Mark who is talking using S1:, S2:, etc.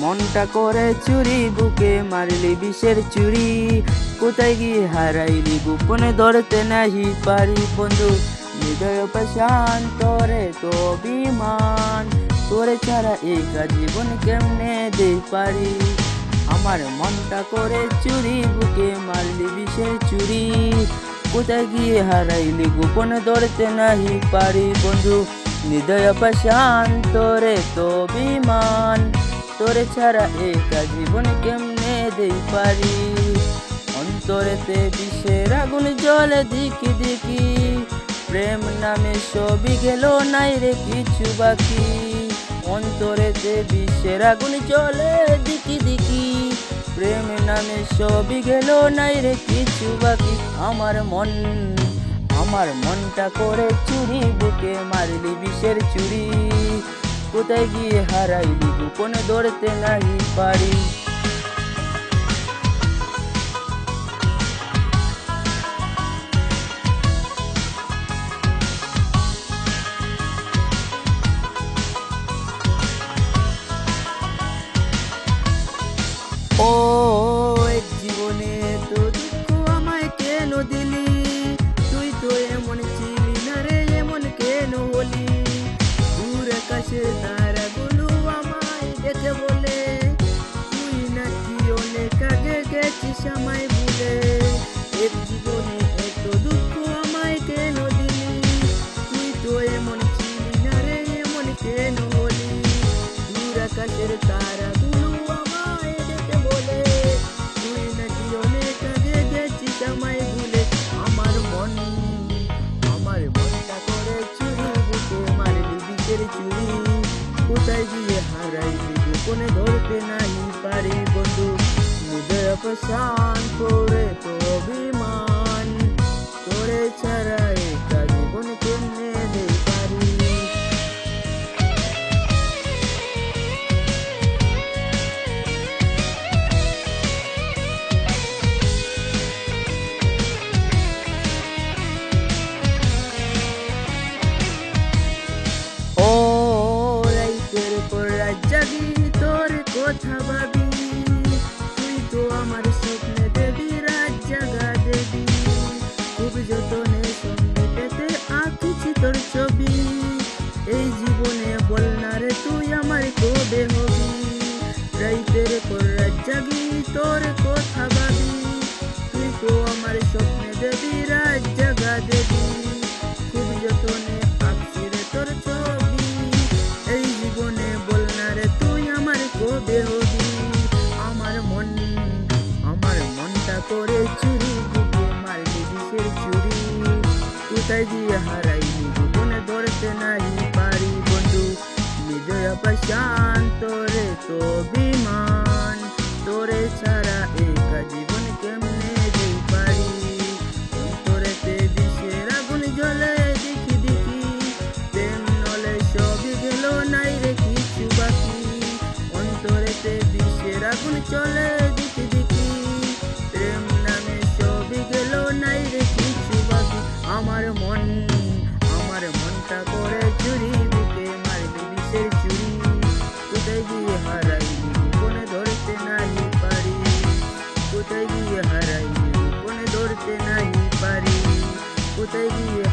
S1: মনটা করে চুরি, বুকে মারলি বিষের চুরি। কোথায় গিয়ে হারাইলি গোপনে ধরতে নাহি পারি বন্ধু। হৃদয় পাষাণ তোরে তো অভিমান, তোরে ছাড়া একা জীবন কেমনে দিই পারি। আমার মনটা করে চুরি, বুকে মারলি বিষের চুরি। কোথায় গিয়ে হারাইলি গোপনে ধরতে নাহি পারি বন্ধু। হৃদয় পাষাণ তোরে তো অভিমান, তোরে ছাড়া একা জীবন কেমনে দেই পারি। অন্তরেতে বিষের আগুন জ্বলে দিকি দিকি, প্রেম নামে সবই গেল নাই রে কিছু বাকি। অন্তরেতে বিষের আগুন জ্বলে দিকি দিকি, প্রেম নামে সবই গেল নাই রে কিছু বাকি। আমার মনটা করে চুরি, বুকে মারলি বিষের চুরি। কোথায় গিয়ে হারাইলি গোপনে ধরতে নাহি পারি। ও এক জীবনে তো দুঃখ আমায় কেন দিলি, তুই তো এমন ছিলি না রে, এমন কেন হলি। দূর আকাশে তারাগুলো আমায় দেখে বলে, তুই নাকি অনেক আগে গেছিস আমায় ভুলে। এক জীবনে এত দুঃখ আমায় কেন দিলি, তুই তো এমন ছিলি না রে, এমন কেন হলি। দূর আকাশের তারাগুলো আমায় দেখে বলে, তুই নাকি অনেক আগে গেছিস আমায় ভুলে। আমার মনটা করে চুরি, বুকে মারলি বিষের চুরি। কোথায় গিয়ে হারাইলি গোপনে ধরতে নাহি পারি বন্ধু। হৃদয় পাষাণ তোরে তো অভিমান, তোরে ছাড়া একা জীবন কেমনে দেই পারি। ও রাইতের পর রাত জাগি তোর কথা ভাবি, তুই তো আমার স্বপ্নে দেবী, রাত জাগা দেবী। খুব যতনে সঙ্গে পেতে আঁকিছি তোর ছবি। এই জীবনে বল না রে তুই আমার কবে হবি। রাইতের পর রাত জাগি তোর কথা ভাবি, তুই তো আমার স্বপ্নে দেবী, রাত জাগা দেবী। খুব যতনে আঁকছি রে তোর ছবি। এই জীবনে বল না রে তুই আমার কবে হবি। আমার মনটা করে চুরি, বুকে মারলি বিষের চুরি। কোথায় গিয়ে হারাইলি গোপনে ধরতে নাহি পারি বন্ধু। হৃদয় পাষাণ তোরে তো অভিমান, তোরে ছাড়া একা জীবন কেমনে দেই পারি। অন্তরেতে বিষের আগুন জ্বলে দিকি দিকি, প্রেম নলে সবই গেল নাই রে কিছু বাকি। অন্তরেতে বিষের আগুন চলে দিকি দিকি, প্রেম নামে সবই গেল নাই রে কিছু বাকি। আমার মনটা করে চুরি, বুকে মারলি বিষের চুরি। কোথায় গিয়ে হারাইলি গোপনে ধরতে নাহি পারি। কোথায় গিয়ে হারাইলি গোপনে ধরতে নাহি পারি। কোথায় গিয়ে